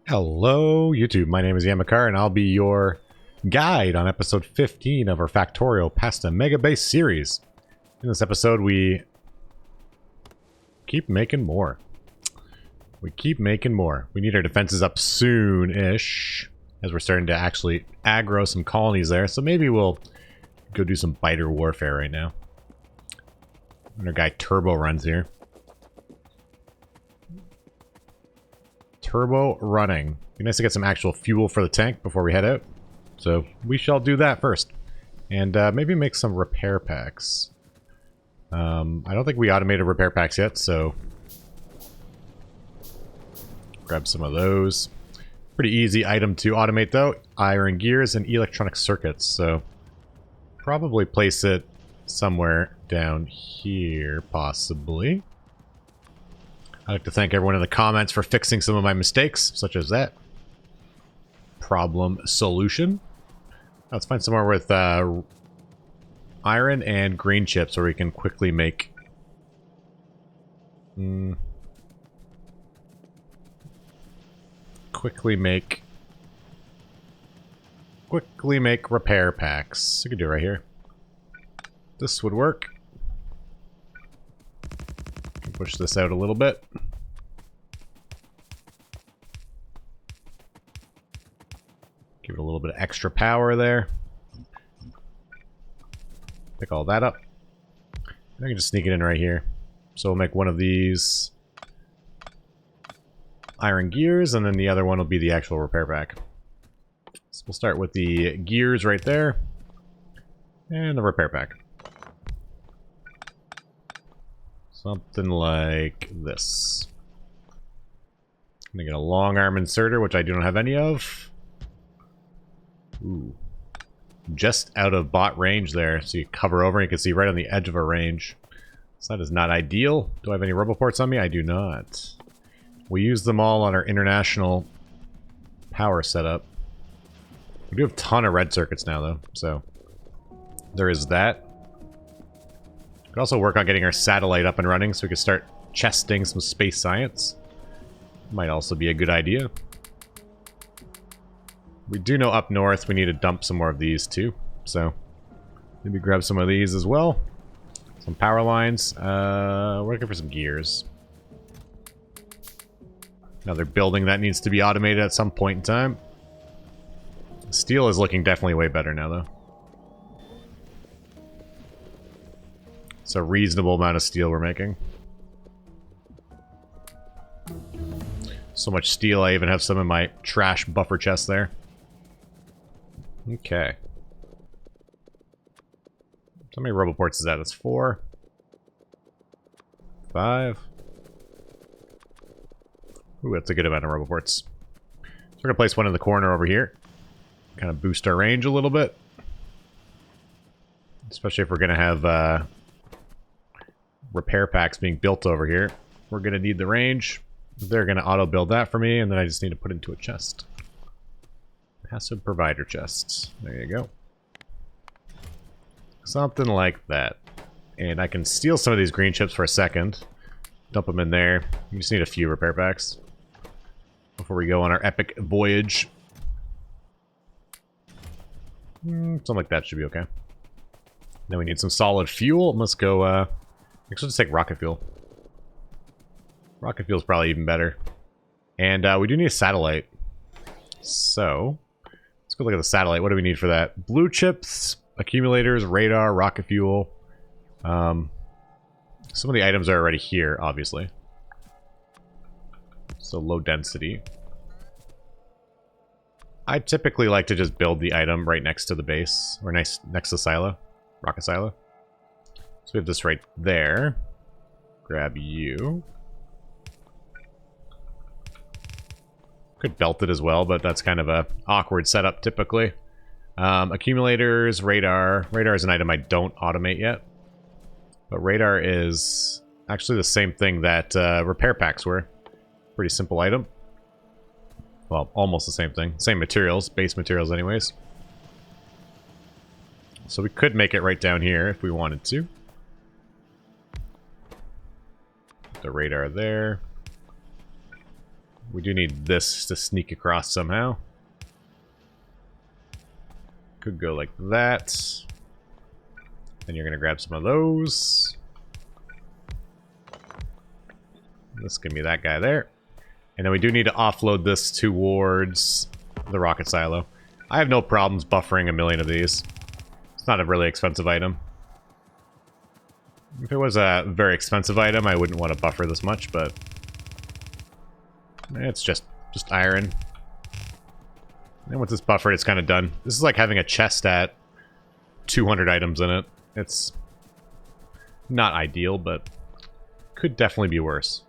Hello, YouTube. My name is Yama and I'll be your guide on episode 15 of our Factorio Pasta Megabase series. In this episode, we keep making more. We need our defenses up soon-ish, as we're starting to actually aggro some colonies there. So maybe we'll go do some biter warfare right now. And our guy Turbo runs here. Turbo running. Be nice to get some actual fuel for the tank before we head out. So we shall do that first. And maybe make some repair packs. I don't think we automated repair packs yet, so grab some of those. Pretty easy item to automate though. Iron gears and electronic circuits. So probably place it somewhere down here, possibly. I'd like to thank everyone in the comments for fixing some of my mistakes, such as that. Problem solution. Let's find somewhere with iron and green chips where we can quickly make... Quickly make repair packs. We could do it right here. This would work. Push this out a little bit. Give it a little bit of extra power there. Pick all that up. I can just sneak it in right here. So we'll make one of these iron gears, and then the other one will be the actual repair pack. So we'll start with the gears right there, and the repair pack. Something like this. I'm gonna get a long arm inserter, which I do not have any of. Ooh. Just out of bot range there. So you cover over and you can see right on the edge of a range. So that is not ideal. Do I have any roboports on me? I do not. We use them all on our international power setup. We do have a ton of red circuits now though, so there is that. We could also work on getting our satellite up and running so we could start chesting some space science. Might also be a good idea. We do know up north we need to dump some more of these too, so maybe grab some of these as well. Some power lines. We're looking for some gears. Another building that needs to be automated at some point in time. Steel is looking definitely way better now though. It's a reasonable amount of steel we're making. So much steel, I even have some in my trash buffer chest there. Okay. How many roboports is that? That's 4. 5. Ooh, that's a good amount of roboports. So we're going to place one in the corner over here. Kind of boost our range a little bit. Especially if we're going to have... repair packs being built over here. We're going to need the range. They're going to auto-build that for me, and then I just need to put it into a chest. Passive provider chests. There you go. Something like that. And I can steal some of these green chips for a second. Dump them in there. We just need a few repair packs before we go on our epic voyage. Something like that should be okay. Then we need some solid fuel. Let's go, let's just take rocket fuel. Rocket fuel is probably even better. And we do need a satellite. So, let's go look at the satellite. What do we need for that? Blue chips, accumulators, radar, rocket fuel. Some of the items are already here, obviously. So low density. I typically like to just build the item right next to the base. Or next to silo. Rocket silo. So we have this right there. Grab you. Could belt it as well, but that's kind of a awkward setup typically. Accumulators, radar. Radar is an item I don't automate yet. But radar is actually the same thing that repair packs were. Pretty simple item. Well, almost the same thing. Same materials, base materials anyways. So we could make it right down here if we wanted to. The radar there. We do need this to sneak across somehow. Could go like that. Then you're going to grab some of those. This can be that guy there. And then we do need to offload this towards the rocket silo. I have no problems buffering a million of these. It's not a really expensive item. If it was a very expensive item, I wouldn't want to buffer this much, but it's just iron. And with this buffered, it's kind of done. This is like having a chest at 200 items in it. It's not ideal, but could definitely be worse.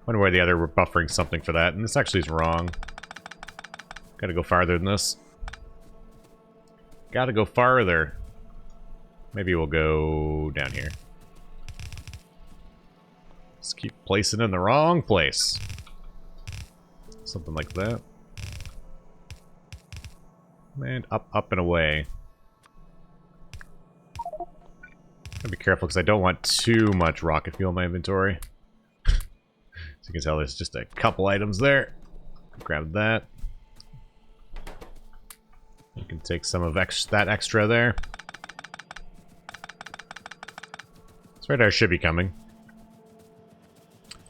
Wonder why the other were buffering something for that, and this actually is wrong. Gotta go farther than this. Gotta go farther. Maybe we'll go down here. Just keep placing in the wrong place. Something like that. And up and away. Gotta be careful because I don't want too much rocket fuel in my inventory. As you can tell, there's just a couple items there. Grab that. You can take some of that extra there. This radar should be coming.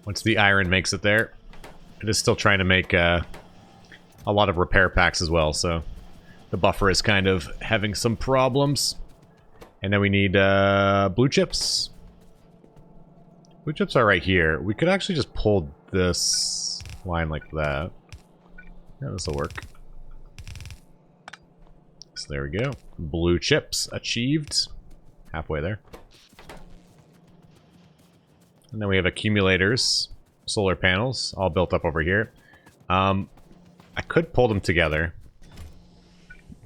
Once the iron makes it there. It is still trying to make a lot of repair packs as well, so the buffer is kind of having some problems. And then we need blue chips. Blue chips are right here. We could actually just pull this line like that. Yeah, this will work. So there we go. Blue chips achieved. Halfway there. And then we have accumulators, solar panels, all built up over here. I could pull them together.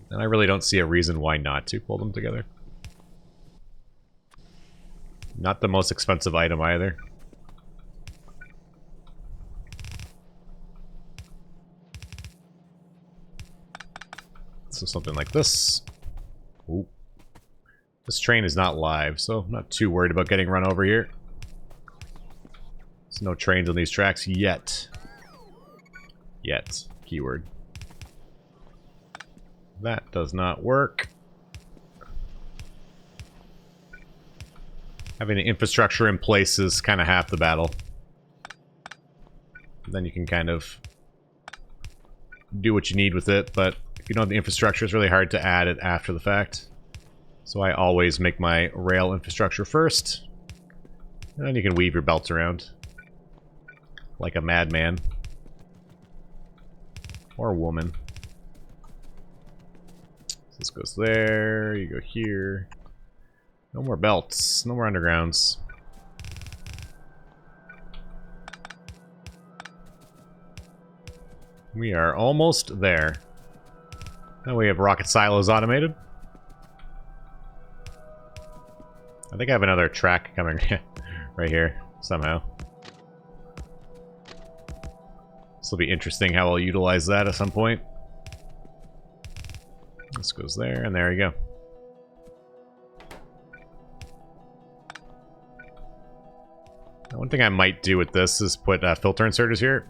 And I really don't see a reason why not to pull them together. Not the most expensive item either. So something like this. Ooh. This train is not live, so I'm not too worried about getting run over here. There's no trains on these tracks yet. Yet. Keyword. That does not work. Having the infrastructure in place is kind of half the battle. Then you can kind of do what you need with it, but if you don't have the infrastructure, it's really hard to add it after the fact. So I always make my rail infrastructure first. And then you can weave your belts around. Like a madman. Or a woman. So this goes there, you go here. No more belts, no more undergrounds. We are almost there. Now we have rocket silos automated. I think I have another track coming right here, somehow. This will be interesting how I'll utilize that at some point. This goes there, and there you go. Now, one thing I might do with this is put filter inserters here.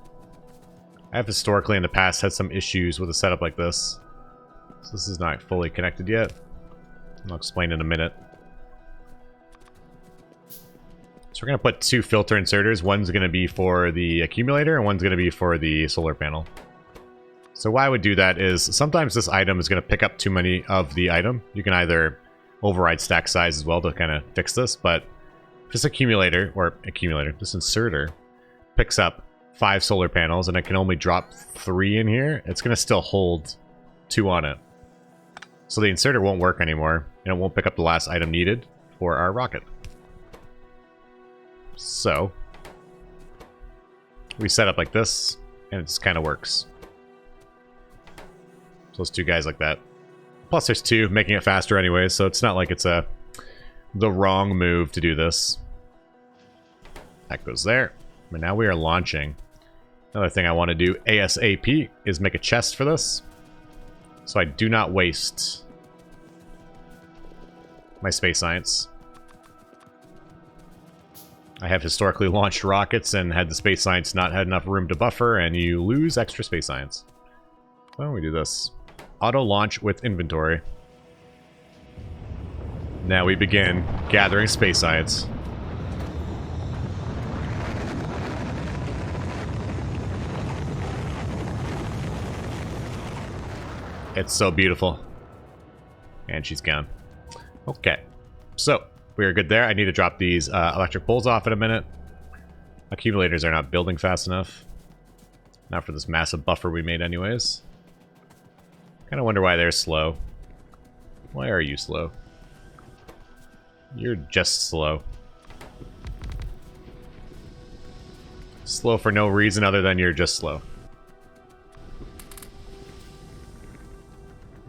I have historically in the past had some issues with a setup like this. So this is not fully connected yet. I'll explain in a minute. So we're going to put two filter inserters. One's going to be for the accumulator and one's going to be for the solar panel. So why I would do that is sometimes this item is going to pick up too many of the item. You can either override stack size as well to kind of fix this, but if this this inserter picks up 5 solar panels and it can only drop 3 in here, it's going to still hold 2 on it. So the inserter won't work anymore and it won't pick up the last item needed for our rocket. So we set up like this and it just kind of works. So those 2 guys like that. Plus there's 2 making it faster anyway, so it's not like it's the wrong move to do this. That goes there. But now we are launching. Another thing I want to do ASAP is make a chest for this. So I do not waste my space science. I have historically launched rockets and had the space science not had enough room to buffer, and you lose extra space science. So we do this. Auto launch with inventory. Now we begin gathering space science. It's so beautiful. And she's gone. Okay. So, we are good there. I need to drop these electric poles off in a minute. Accumulators are not building fast enough. Not for this massive buffer we made anyways. Kind of wonder why they're slow. Why are you slow? You're just slow. Slow for no reason other than you're just slow.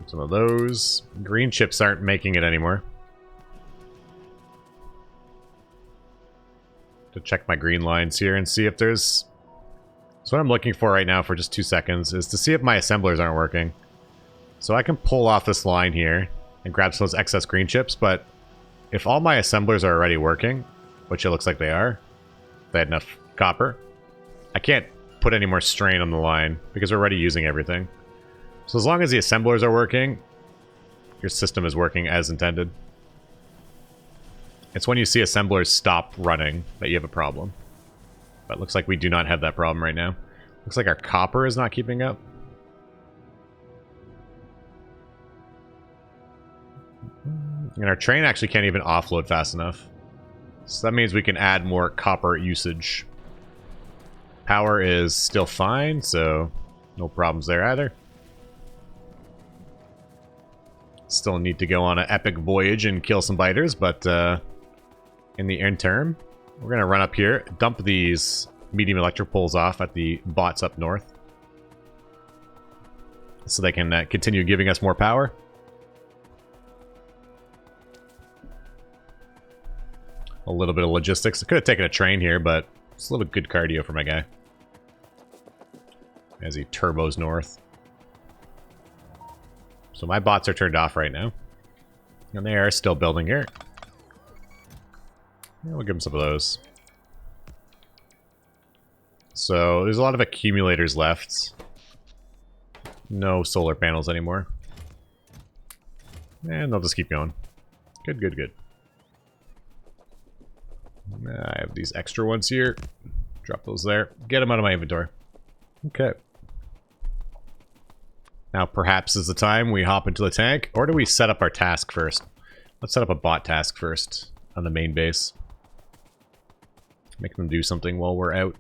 Some of those. Green chips aren't making it anymore. To check my green lines here and see if there's... So what I'm looking for right now for just 2 seconds is to see if my assemblers aren't working. So I can pull off this line here and grab some of those excess green chips, but if all my assemblers are already working, which it looks like they are, they had enough copper, I can't put any more strain on the line because we're already using everything. So as long as the assemblers are working, your system is working as intended. It's when you see assemblers stop running that you have a problem. But it looks like we do not have that problem right now. Looks like our copper is not keeping up. And our train actually can't even offload fast enough. So that means we can add more copper usage. Power is still fine, so no problems there either. Still need to go on an epic voyage and kill some biters, but in the interim, we're going to run up here, dump these medium electric poles off at the bots up north. So they can continue giving us more power. A little bit of logistics. I could have taken a train here, but it's a little good cardio for my guy. As he turbos north. So my bots are turned off right now. And they are still building here. Yeah, we'll give them some of those. So there's a lot of accumulators left. No solar panels anymore. And they'll just keep going. Good, good, good. I have these extra ones here. Drop those there. Get them out of my inventory. Okay. Now perhaps is the time we hop into the tank. Or do we set up our task first? Let's set up a bot task first on the main base. Make them do something while we're out.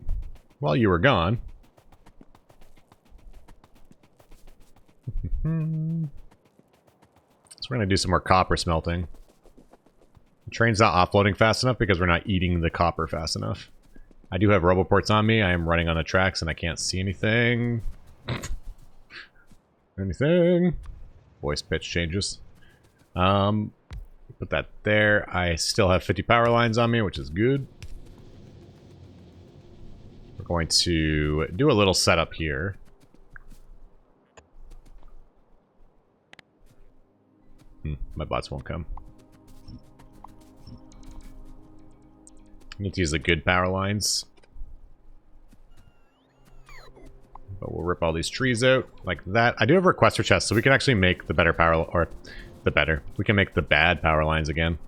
While you were gone. So we're going to do some more copper smelting. The train's not offloading fast enough because we're not eating the copper fast enough. I do have roboports on me. I am running on the tracks and I can't see anything. Anything? Voice pitch changes. Put that there. I still have 50 power lines on me, which is good. We're going to do a little setup here. My bots won't come. I need to use the good power lines. But we'll rip all these trees out like that. I do have a requester chest, so we can actually make the better power, or the better. We can make the bad power lines again.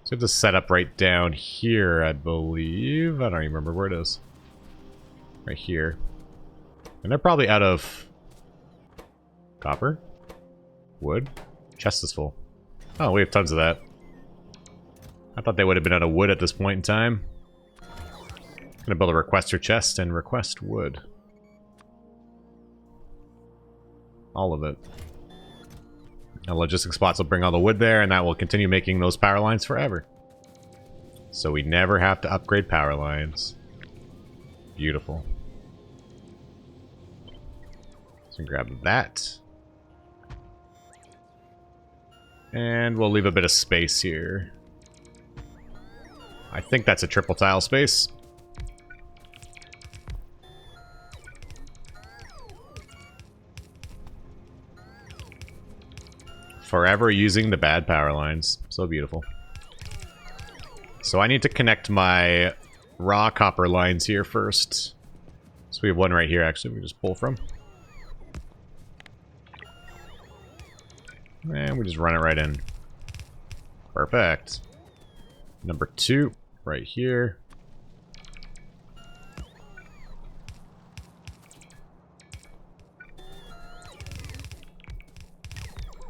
So we have to set up right down here, I believe. I don't even remember where it is. Right here. And they're probably out of copper? Wood? Chest is full. Oh, we have tons of that. I thought they would have been out of wood at this point in time. I'm gonna build a requester chest and request wood. All of it. And logistic spots will bring all the wood there, and that will continue making those power lines forever. So we never have to upgrade power lines. Beautiful. So grab that. And we'll leave a bit of space here. I think that's a triple tile space. Forever using the bad power lines. So beautiful. So I need to connect my raw copper lines here first. So we have one right here, actually, we can just pull from. And we just run it right in. Perfect. Number 2, right here.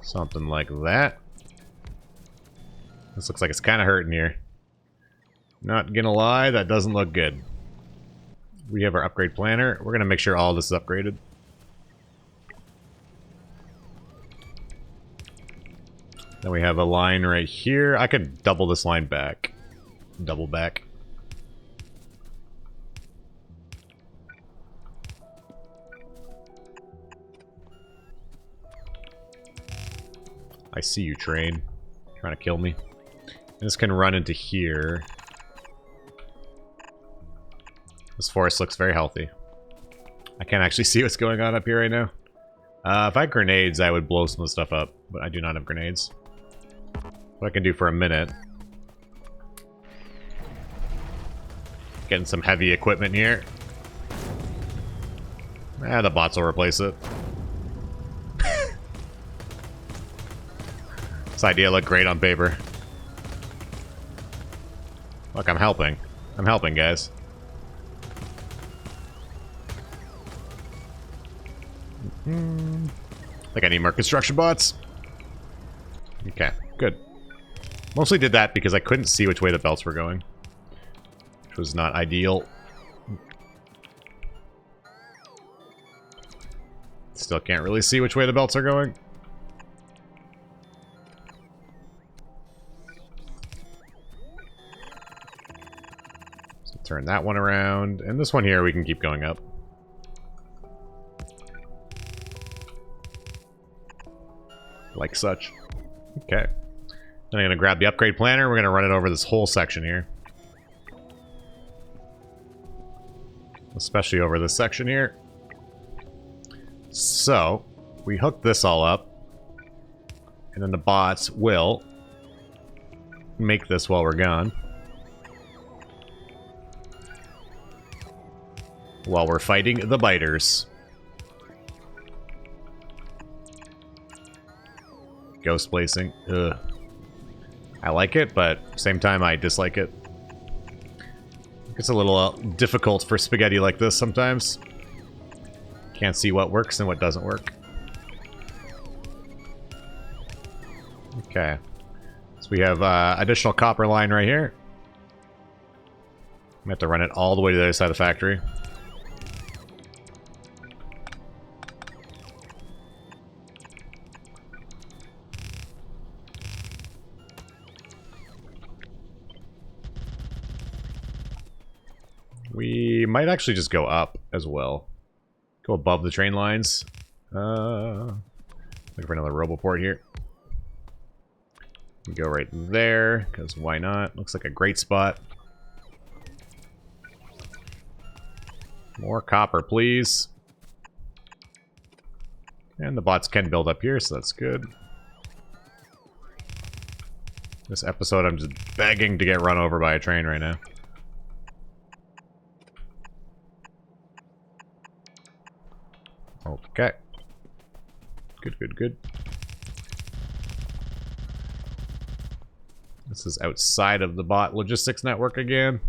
Something like that. This looks like it's kind of hurting here. Not gonna lie, that doesn't look good. We have our upgrade planner. We're gonna make sure all this is upgraded. Then we have a line right here. I could double this line back. Double back. I see you, train. Trying to kill me. And this can run into here. This forest looks very healthy. I can't actually see what's going on up here right now. If I had grenades, I would blow some of the stuff up. But I do not have grenades. What I can do for a minute. Getting some heavy equipment here. The bots will replace it. This idea looked great on paper. Look, I'm helping. I'm helping, guys. I think I need more construction bots. Okay, good. Mostly did that because I couldn't see which way the belts were going. Which was not ideal. Still can't really see which way the belts are going. So turn that one around. And this one here we can keep going up. Like such. Okay. Then I'm going to grab the upgrade planner. We're going to run it over this whole section here. Especially over this section here. So, we hook this all up. And then the bots will make this while we're gone. While we're fighting the biters. Ghost placing. Ugh. I like it, but at the same time I dislike it. It's a little difficult for spaghetti like this sometimes. Can't see what works and what doesn't work. Okay. So we have additional copper line right here. We have to run it all the way to the other side of the factory. We might actually just go up as well. Go above the train lines. Looking for another roboport here. We go right there, because why not? Looks like a great spot. More copper, please. And the bots can build up here, so that's good. This episode, I'm just begging to get run over by a train right now. Okay. Good, good, good. This is outside of the bot logistics network again.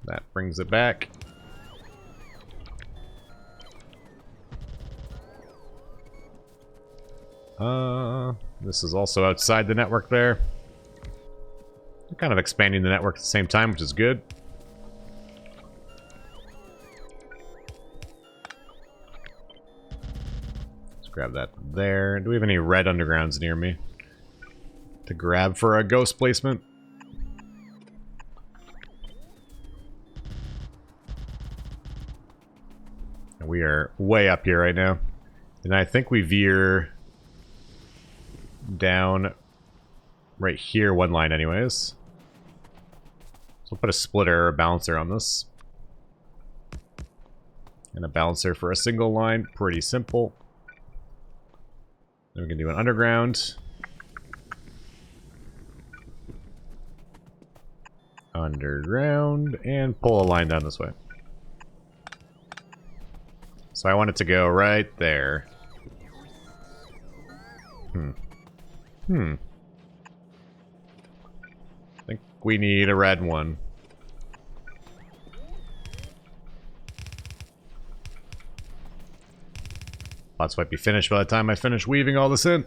That brings it back. This is also outside the network there. We're kind of expanding the network at the same time, which is good. Grab that there. Do we have any red undergrounds near me to grab for a ghost placement? And we are way up here right now. And I think we veer down right here one line anyways. So we'll put a splitter or a balancer on this. And a balancer for a single line. Pretty simple. Then we can do an underground. underground, and pull a line down this way. So I want it to go right there. I think we need a red one. Lots might be finished by the time I finish weaving all this in.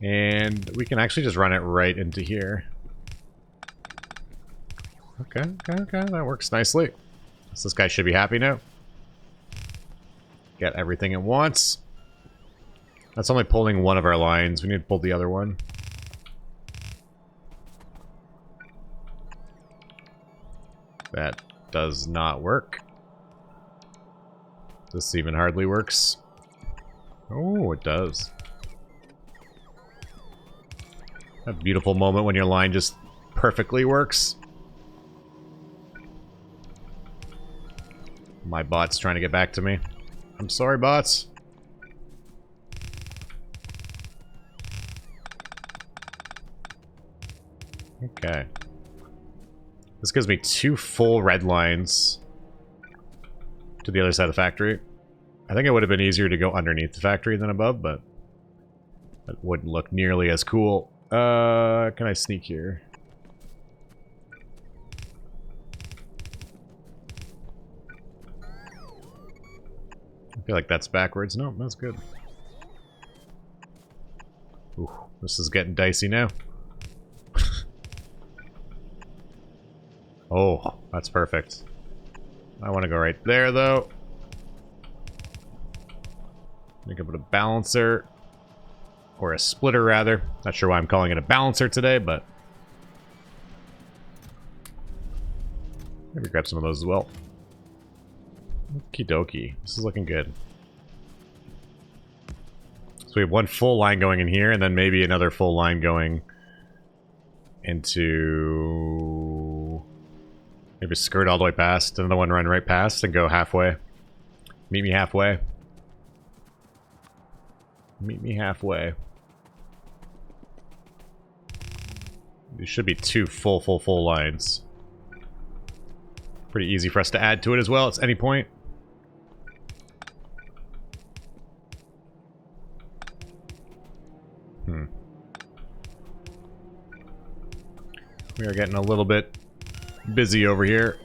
And we can actually just run it right into here. Okay, that works nicely. So this guy should be happy now. Get everything it wants. That's only pulling one of our lines. We need to pull the other one. That does not work. This even hardly works. Oh, it does. That beautiful moment when your line just perfectly works. My bot's trying to get back to me. I'm sorry, bots. Okay. This gives me 2 full red lines to the other side of the factory. I think it would have been easier to go underneath the factory than above, but that wouldn't look nearly as cool. Can I sneak here? I feel like that's backwards. No, that's good. Ooh, this is getting dicey now. Oh, that's perfect. I want to go right there, though. I think I put a balancer. Or a splitter, rather. Not sure why I'm calling it a balancer today, but... maybe grab some of those as well. Okie dokie. This is looking good. So we have one full line going in here, and then maybe another full line going into... maybe skirt all the way past, another one run right past, and go halfway. Meet me halfway. Meet me halfway. These should be 2 full lines. Pretty easy for us to add to it as well at any point. We are getting a little bit busy over here.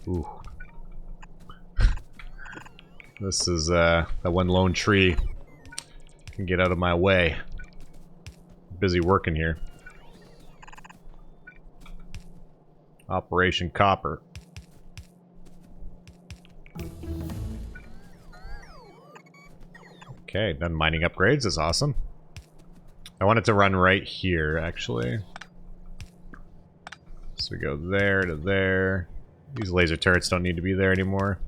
Ooh. This is that one lone tree can get out of my way. Busy working here. Operation Copper. Okay, done mining upgrades. That's awesome. I want it to run right here, actually. So we go there to there. These laser turrets don't need to be there anymore.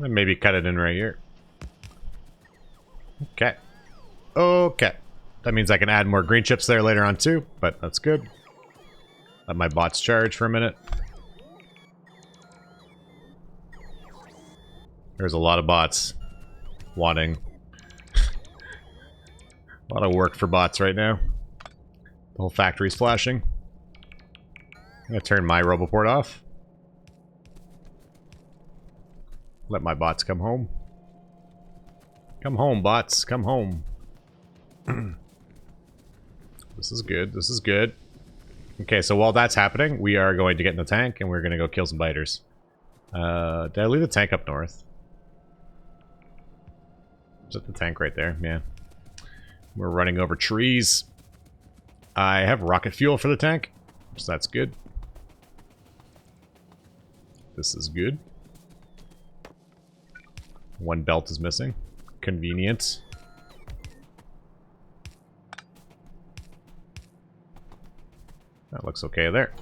And maybe cut it in right here. Okay. Okay. That means I can add more green chips there later on too, but that's good. Let my bots charge for a minute. There's a lot of bots wanting a lot of work for bots right now. The whole factory's flashing. I'm gonna turn my Roboport off. Let my bots come home. Come home, bots. Come home. This is good. This is good. Okay, so while that's happening, we are going to get in the tank and we're going to go kill some biters. Did I leave the tank up north? Is that the tank right there? Yeah. We're running over trees. I have rocket fuel for the tank, so that's good. This is good. One belt is missing. Convenient. That looks okay there.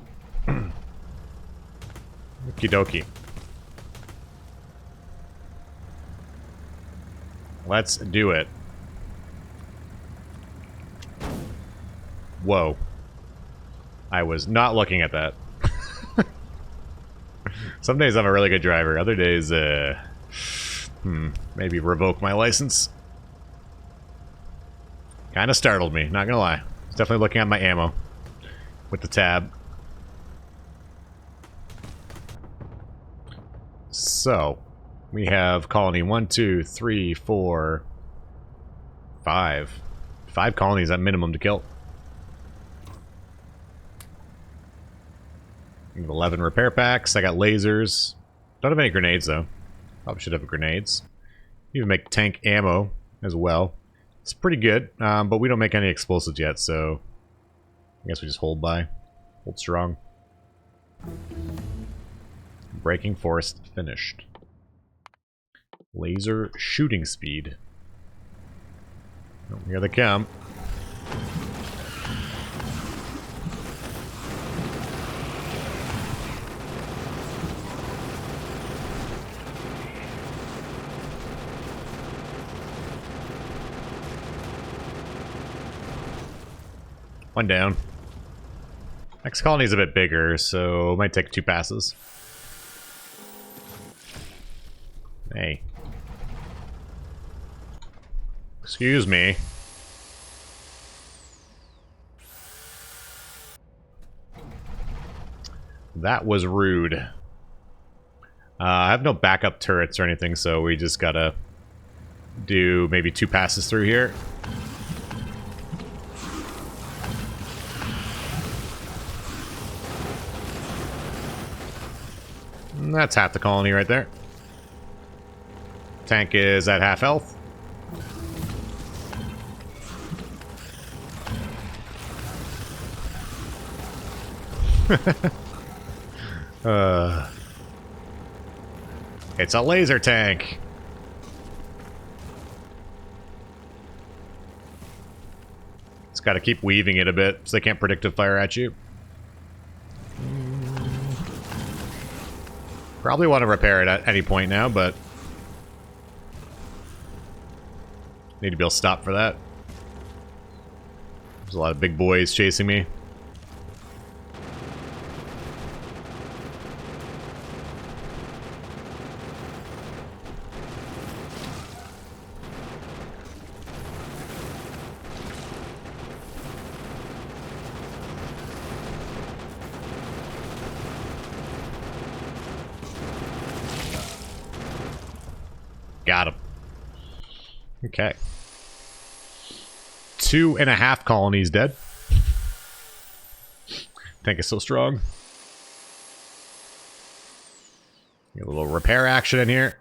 Okie dokie. Let's do it. Whoa. I was not looking at that. Some days I'm a really good driver. Other days, maybe revoke my license. Kind of startled me, not gonna lie. I was definitely looking at my ammo with the tab. So, we have colony 1, 2, 3, 4, 5. 5 colonies at minimum to kill. We have 11 repair packs. I got lasers. Don't have any grenades, though. Probably should have grenades. Even make tank ammo as well. It's pretty good, but we don't make any explosives yet, so I guess we just hold by. Hold strong. Breaking forest finished. Laser shooting speed. Oh, here they come. One down. Next colony is a bit bigger, so it might take 2 passes. Hey. Excuse me. That was rude. I have no backup turrets or anything, so we just gotta do maybe 2 passes through here. And that's half the colony right there. Tank is at half health. It's a laser tank. It's got to keep weaving it a bit so they can't predictive fire at you. Probably want to repair it at any point now, but need to be able to stop for that. There's a lot of big boys chasing me. Got him. Okay. 2.5 colonies dead. Tank is so strong. Get a little repair action in here.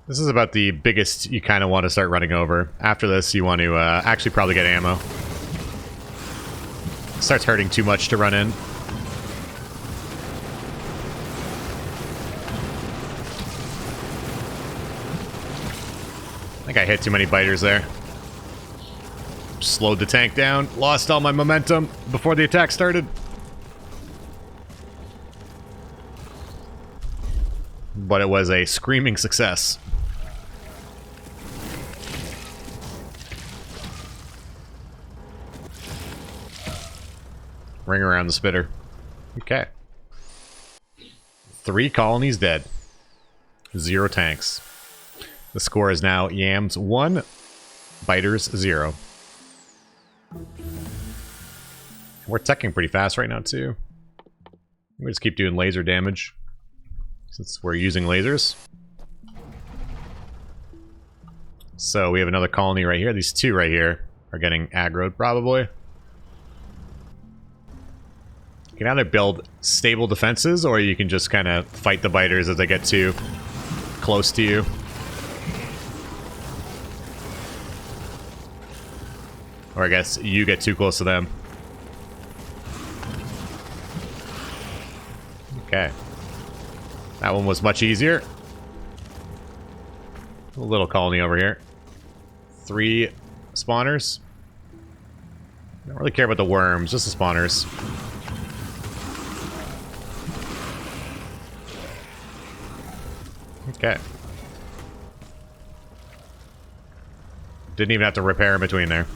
This is about the biggest you kind of want to start running over. After this, you want to actually probably get ammo. Starts hurting too much to run in. I think I hit too many biters there. Slowed the tank down. Lost all my momentum before the attack started. But it was a screaming success. Ring around the spitter. Okay. 3 colonies dead. 0 tanks. The score is now Yams 1, Biters 0. We're teching pretty fast right now, too. We just keep doing laser damage, since we're using lasers. So we have another colony right here. These 2 right here are getting aggroed, probably. You can either build stable defenses, or you can just kind of fight the biters as they get too close to you. Or I guess you get too close to them. Okay. That one was much easier. A little colony over here. 3 spawners. I don't really care about the worms, just the spawners. Okay. Didn't even have to repair in between there.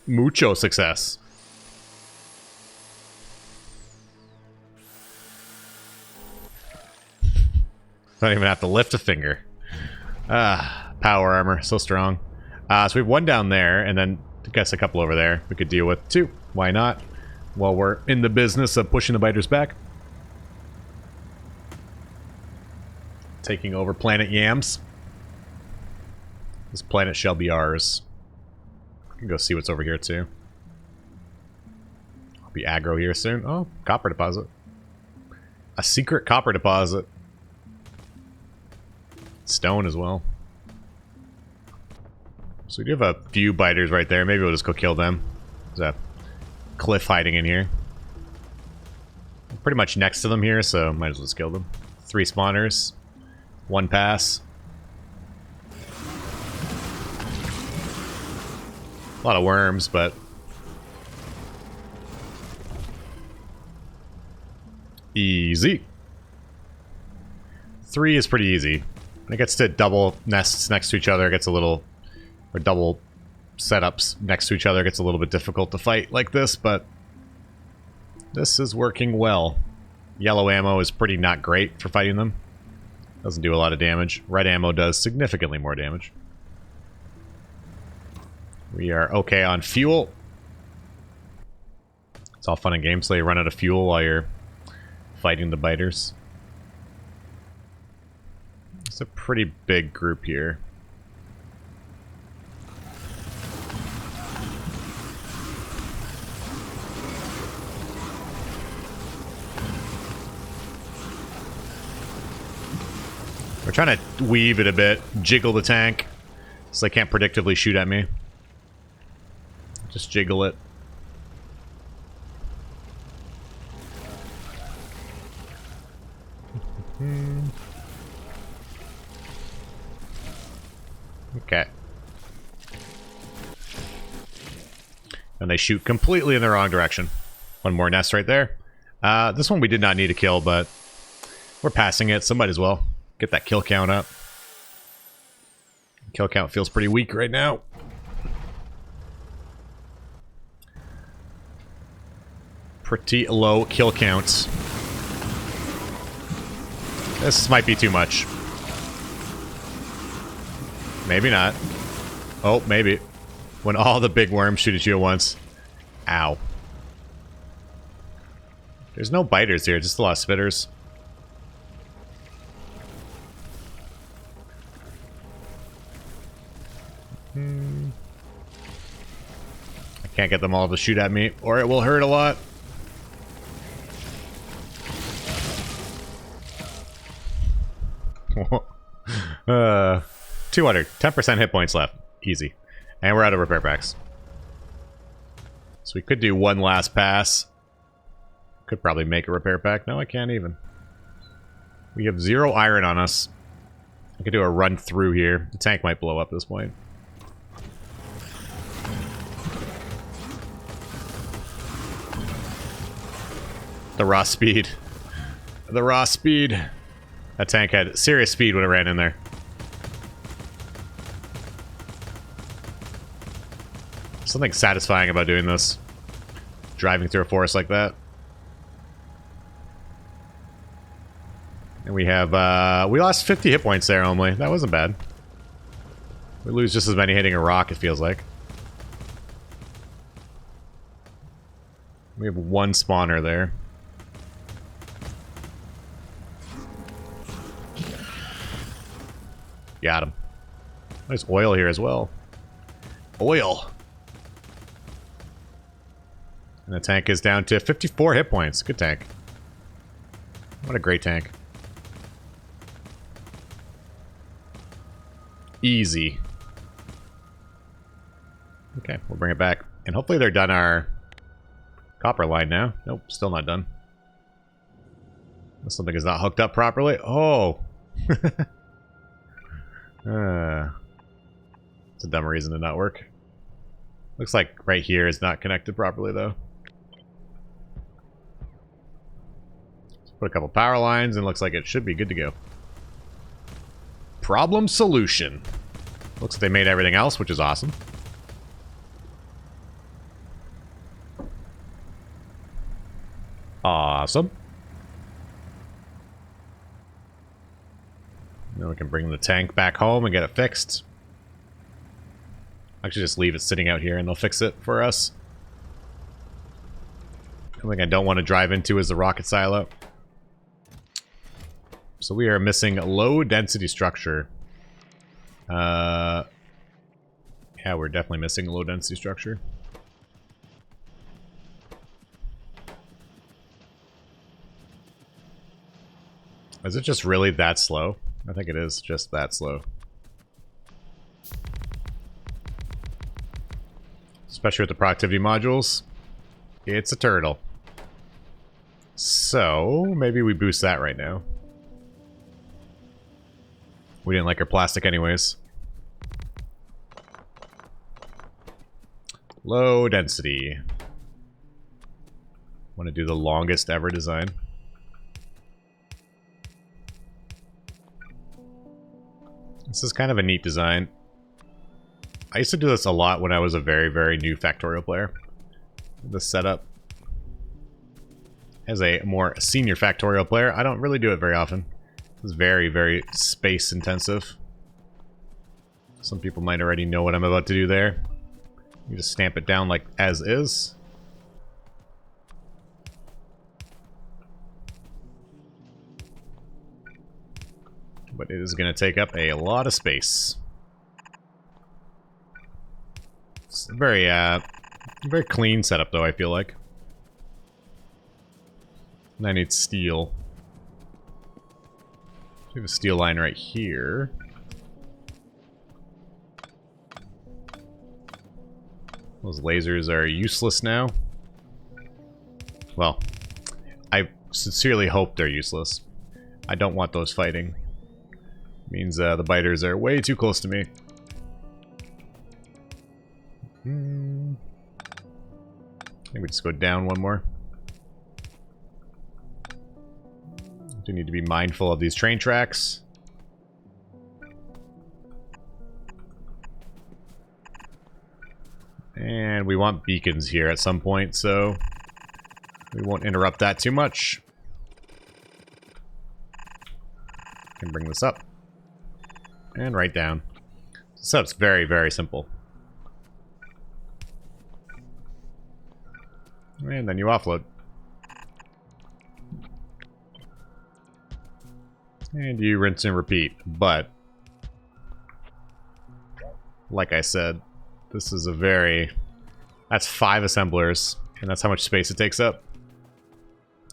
Mucho success. Don't even have to lift a finger. Power armor, so strong. So we have one down there, and then I guess a couple over there we could deal with too. Why not? While we're in the business of pushing the biters back. Taking over planet Yams. This planet shall be ours. We can go see what's over here too. I'll be aggro here soon. Oh, copper deposit. A secret copper deposit. Stone as well. So we do have a few biters right there. Maybe we'll just go kill them. There's a cliff hiding in here. I'm pretty much next to them here, so might as well just kill them. 3 spawners. 1 pass. A lot of worms, but... easy. 3 is pretty easy. When it gets to double nests next to each other, it gets a little... or double setups next to each other, it gets a little bit difficult to fight like this, but... this is working well. Yellow ammo is pretty not great for fighting them. Doesn't do a lot of damage. Red ammo does significantly more damage. We are okay on fuel. It's all fun and games, so you run out of fuel while you're fighting the biters. It's a pretty big group here. We're trying to weave it a bit, jiggle the tank, so they can't predictably shoot at me. Just jiggle it. Okay. And they shoot completely in the wrong direction. One more nest right there. This one we did not need to kill, but we're passing it, so might as well. Get that kill count up. Kill count feels pretty weak right now. Pretty low kill counts. This might be too much. Maybe not. Oh, maybe. When all the big worms shoot at you at once. Ow. There's no biters here, just a lot of spitters. I can't get them all to shoot at me, or it will hurt a lot. uh, 200. 10% hit points left. Easy. And we're out of repair packs. So we could do one last pass. Could probably make a repair pack. No, I can't even. We have 0 iron on us. I could do a run through here. The tank might blow up at this point. The raw speed. The raw speed. That tank had serious speed when it ran in there. Something satisfying about doing this. Driving through a forest like that. And we have, we lost 50 hit points there only. That wasn't bad. We lose just as many hitting a rock, it feels like. We have 1 spawner there. Got him. There's oil here as well. Oil! And the tank is down to 54 hit points. Good tank. What a great tank. Easy. Okay, we'll bring it back. And hopefully they're done our copper line now. Nope, still not done. Something is not hooked up properly. Oh! It's a dumb reason to not work. Looks like right here is not connected properly, though. Let's put a couple power lines, and looks like it should be good to go. Problem solution. Looks like they made everything else, which is awesome. Awesome. Then we can bring the tank back home and get it fixed. Actually, just leave it sitting out here and they'll fix it for us. Something I don't want to drive into is the rocket silo. So we are missing low density structure. Yeah, we're definitely missing low density structure. Is it just really that slow? I think it is just that slow. Especially with the productivity modules. It's a turtle. So, maybe we boost that right now. We didn't like our plastic anyways. Low density. Want to do the longest ever design. This is kind of a neat design. I used to do this a lot when I was a very, very new Factorio player. The setup. As a more senior Factorio player, I don't really do it very often. It's very, very space intensive. Some people might already know what I'm about to do there. You just stamp it down like as is. But it is going to take up a lot of space. It's a very, very clean setup, though, I feel like. And I need steel. We have a steel line right here. Those lasers are useless now. Well, I sincerely hope they're useless. I don't want those fighting. Means the biters are way too close to me. I think we just go down one more. Do need to be mindful of these train tracks. And we want beacons here at some point, so we won't interrupt that too much. Can bring this up. And right down. So it's very, very simple. And then you offload. And you rinse and repeat. But, like I said, this is a very... That's 5 assemblers, and that's how much space it takes up.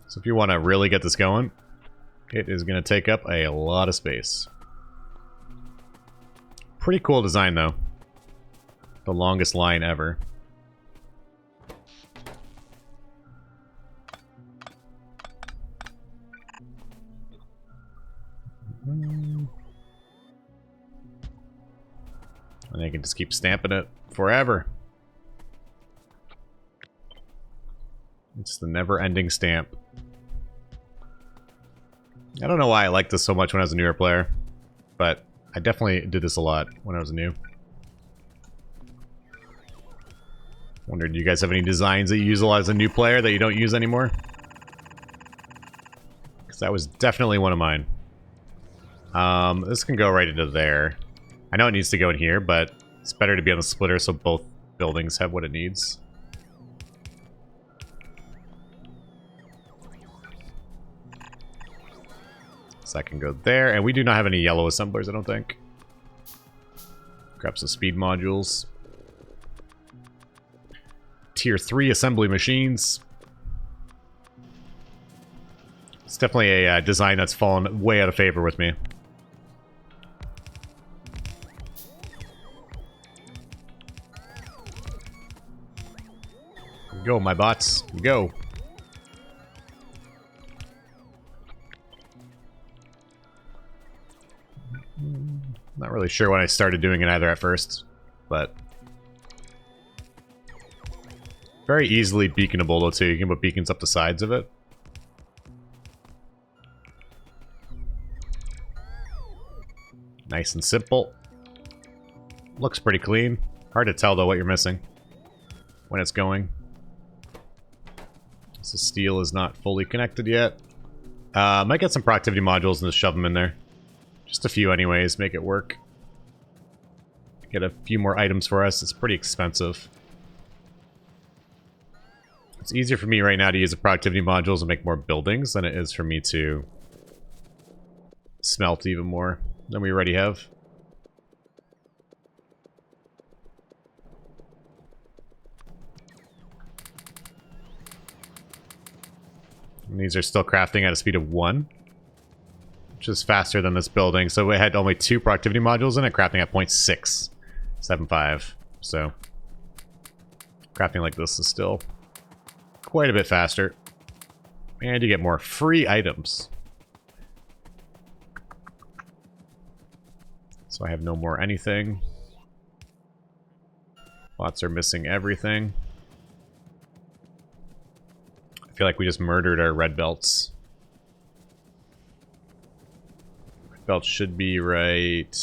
So if you want to really get this going, it is going to take up a lot of space. Pretty cool design, though. The longest line ever. And they can just keep stamping it forever. It's the never-ending stamp. I don't know why I liked this so much when I was a newer player, but I definitely did this a lot when I was new. Wondered, do you guys have any designs that you use a lot as a new player that you don't use anymore? Because that was definitely one of mine. This can go right into there. I know it needs to go in here, but it's better to be on the splitter so both buildings have what it needs. So that can go there, and we do not have any yellow assemblers, I don't think. Grab some speed modules. Tier 3 assembly machines. It's definitely a design that's fallen way out of favor with me. Go, my bots. Go. Not really sure when I started doing it either at first, but very easily beaconable though too. You can put beacons up the sides of it. Nice and simple. Looks pretty clean. Hard to tell though what you're missing when it's going. So steel is not fully connected yet. Might get some productivity modules and just shove them in there. Just a few anyways, make it work. Get a few more items for us. It's pretty expensive. It's easier for me right now to use the productivity modules and make more buildings than it is for me to smelt even more than we already have. And these are still crafting at a speed of 1, which is faster than this building. So we had only 2 productivity modules in it, crafting at 0.675. So crafting like this is still quite a bit faster. And you get more free items. So I have no more anything. Bots are missing everything. I feel like we just murdered our red belts. Red belts should be right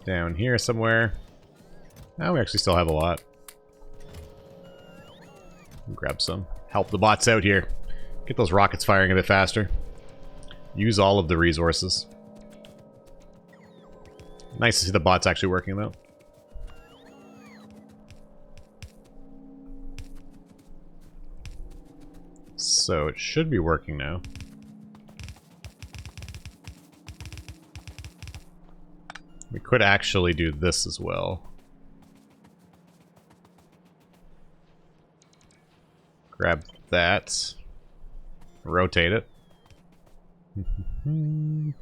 down here somewhere. Oh, we actually still have a lot. Grab some. Help the bots out here. Get those rockets firing a bit faster. Use all of the resources. Nice to see the bots actually working, though. So it should be working now. We could actually do this as well. Grab that. Rotate it. And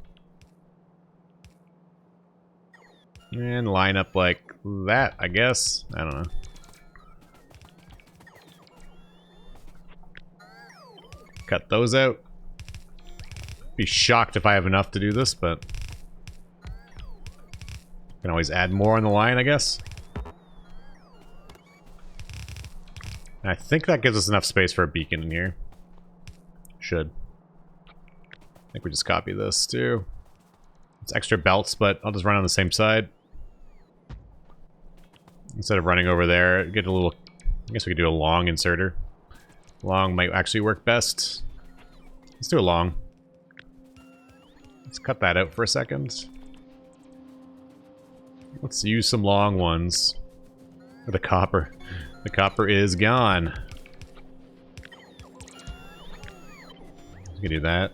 line up like that, I guess. I don't know. Cut those out. Be shocked if I have enough to do this, but can always add more on the line, I guess. And I think that gives us enough space for a beacon in here. Should. I think we just copy this too. It's extra belts, but I'll just run on the same side. Instead of running over there, get a little... I guess we could do a long inserter. Long might actually work best. Let's do a long. Let's cut that out for a second. Let's use some long ones. The copper. The copper is gone. We can do that.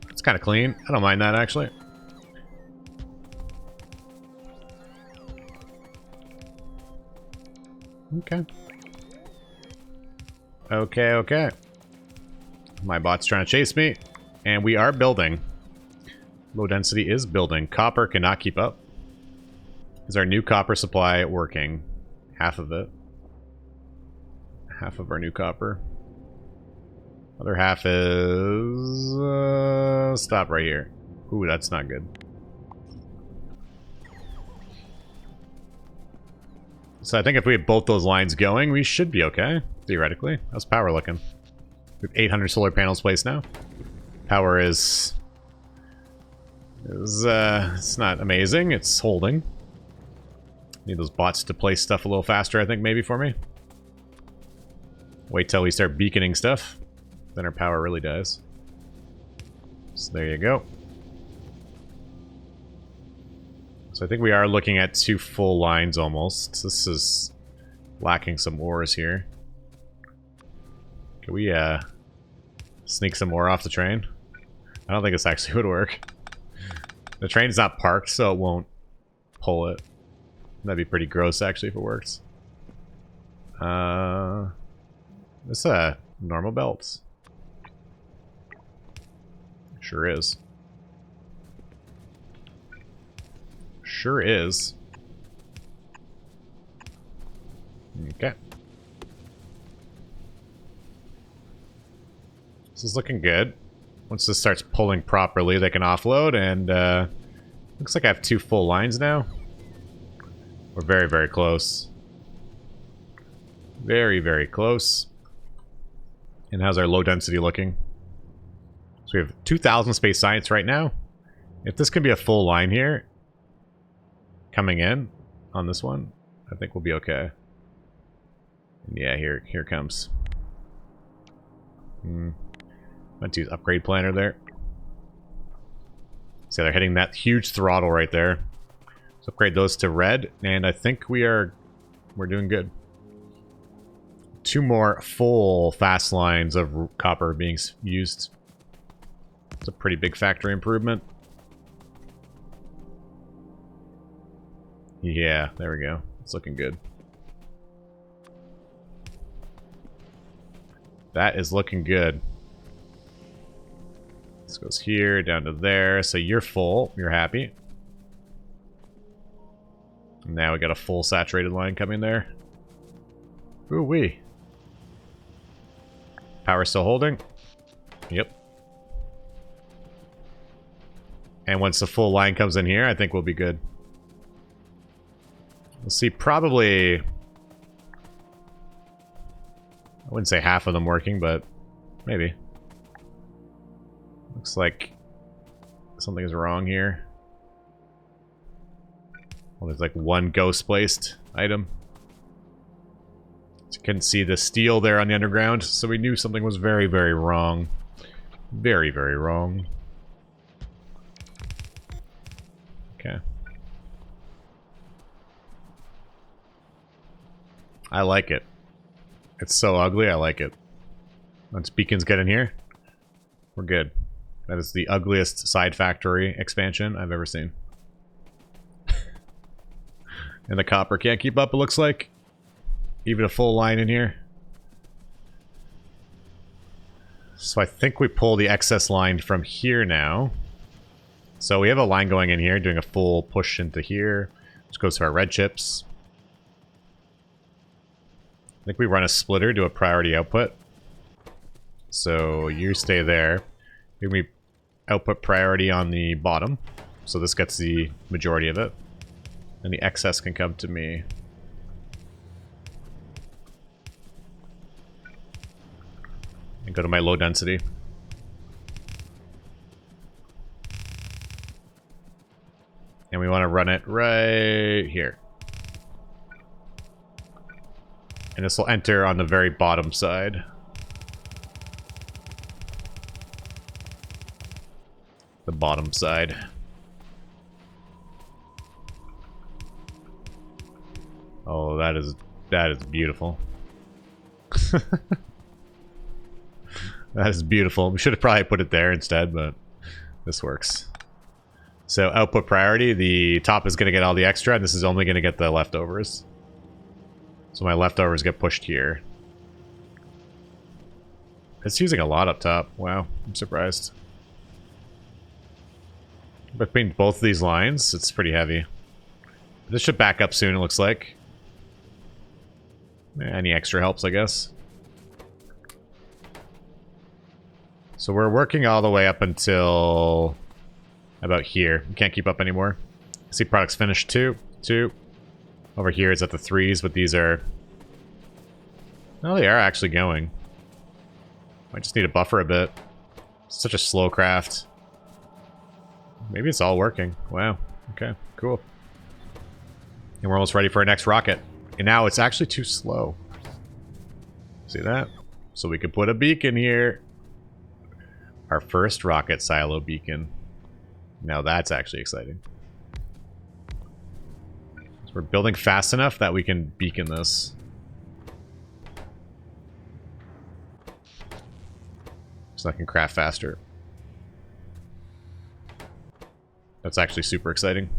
It's kind of clean. I don't mind that, actually. Okay. Okay. My bot's trying to chase me. And we are building. Low density is building. Copper cannot keep up. Is our new copper supply working? Half of it. Half of our new copper. Other half is... stop right here. Ooh, that's not good. So I think if we have both those lines going, we should be okay, theoretically. How's power looking? We have 800 solar panels placed now. Power is it's not amazing. It's holding. Need those bots to place stuff a little faster, I think, maybe for me. Wait till we start beaconing stuff. Then our power really dies. So there you go. So I think we are looking at 2 full lines almost. This is lacking some ores here. Can we sneak some ore off the train? I don't think this actually would work. The train's not parked, so it won't pull it. That'd be pretty gross actually if it works. This normal belts. Sure is. Sure is. Okay. This is looking good. Once this starts pulling properly, they can offload, and looks like I have 2 full lines now. We're very, very close. Very, very close. And how's our low density looking? So we have 2,000 space science right now. If this can be a full line here, coming in on this one, I think we'll be okay. And yeah, here it comes. Let's use upgrade planner there. So they're hitting that huge throttle right there. So upgrade those to red, and I think we're doing good. 2 more full fast lines of copper being used. It's a pretty big factory improvement. Yeah, there we go. It's looking good. That is looking good. This goes here, down to there. So you're full. You're happy. Now we got a full saturated line coming there. Ooh-wee. Power still holding. Yep. And once the full line comes in here, I think we'll be good. We'll see probably... I wouldn't say half of them working, but maybe. Looks like something is wrong here. Well, there's like one ghost placed item. So you couldn't see the steel there on the underground, so we knew something was very, very wrong. Very, very wrong. Okay. I like it. It's so ugly, I like it. Once beacons get in here, we're good. That is the ugliest side factory expansion I've ever seen. And the copper can't keep up, it looks like. Even a full line in here. So I think we pull the excess line from here now. So we have a line going in here, doing a full push into here, which goes to our red chips. I think we run a splitter, do a priority output. So you stay there. We output priority on the bottom. So this gets the majority of it. And the excess can come to me. And go to my low density. And we want to run it right here. And this will enter on the very bottom side. The bottom side. Oh, that is beautiful. That is beautiful. We should have probably put it there instead, but this works. So output priority, the top is going to get all the extra, and this is only going to get the leftovers. So my leftovers get pushed here. It's using a lot up top. Wow, I'm surprised. Between both of these lines, it's pretty heavy. This should back up soon, it looks like. Any extra helps, I guess. So we're working all the way up until about here. We can't keep up anymore. See products finished, 2. Over here it's at the 3s, but these are... No, they are actually going. I just need to buffer a bit. It's such a slow craft. Maybe it's all working. Wow. Okay, cool. And we're almost ready for our next rocket. And now it's actually too slow. See that? So we could put a beacon here. Our first rocket silo beacon. Now that's actually exciting. So we're building fast enough that we can beacon this. So I can craft faster. That's actually super exciting.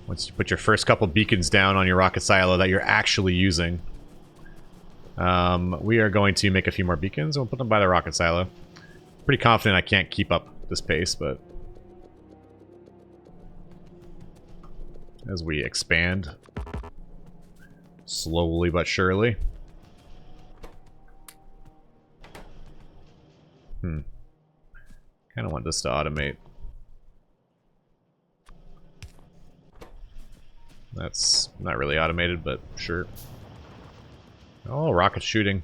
Once you put your first couple beacons down on your rocket silo that you're actually using, we are going to make a few more beacons and we'll put them by the rocket silo. Pretty confident I can't keep up this pace, but as we expand slowly but surely. Kind of want this to automate. That's not really automated, but sure. Oh, rocket shooting.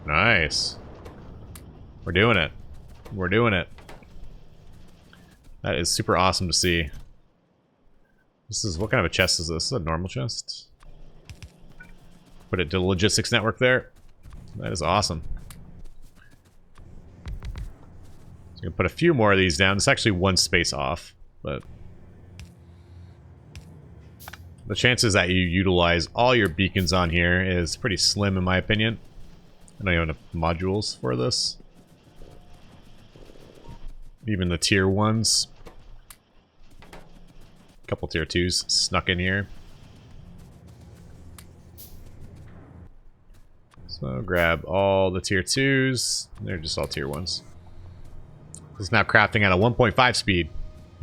Nice. We're doing it. We're doing it. That is super awesome to see. This is, what kind of a chest is this? This is a normal chest. Put it to the logistics network there. That is awesome. So you can put a few more of these down. It's actually one space off, but the chances that you utilize all your beacons on here is pretty slim in my opinion. I don't even have modules for this. Even the tier 1s. Couple tier 2s snuck in here. So grab all the tier 2s. They're just all tier 1s. It's now crafting at a 1.5 speed.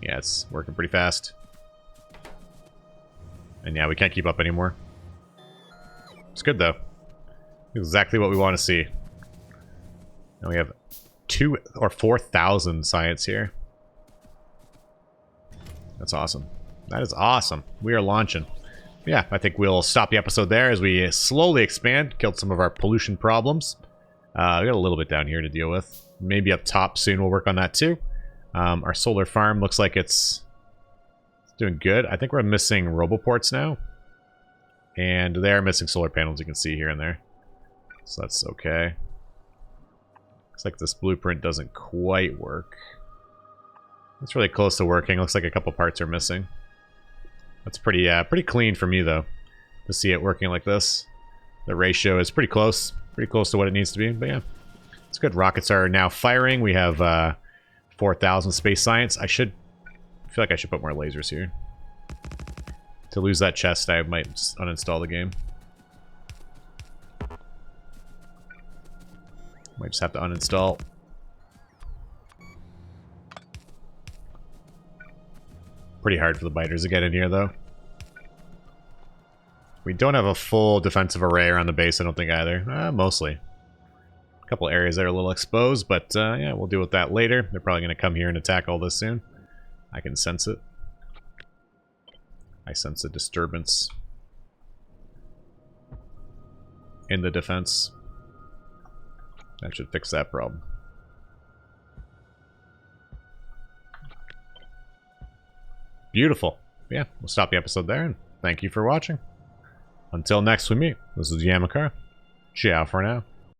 Yeah, it's working pretty fast. And yeah, we can't keep up anymore. It's good though. Exactly what we want to see. Now we have 2 or 4,000 science here. That's awesome. That is awesome. We are launching. Yeah, I think we'll stop the episode there as we slowly expand. Killed some of our pollution problems. We got a little bit down here to deal with. Maybe up top soon we'll work on that too. Our solar farm looks like it's doing good. I think we're missing roboports now. And they are missing solar panels, you can see here and there. So that's okay. Looks like this blueprint doesn't quite work. It's really close to working. Looks like a couple parts are missing. That's pretty clean for me though, to see it working like this. The ratio is pretty close to what it needs to be. But yeah, it's good. Rockets are now firing. We have 4,000 space science. I feel like I should put more lasers here. To lose that chest, I might just uninstall the game. Might just have to uninstall. Pretty hard for the biters to get in here, though. We don't have a full defensive array around the base, I don't think, either. Mostly. A couple areas that are a little exposed, but yeah, we'll deal with that later. They're probably going to come here and attack all this soon. I can sense it. I sense a disturbance in the defense. That should fix that problem. Beautiful. Yeah, we'll stop the episode there, and thank you for watching. Until next we meet, this is Yama. Ciao for now.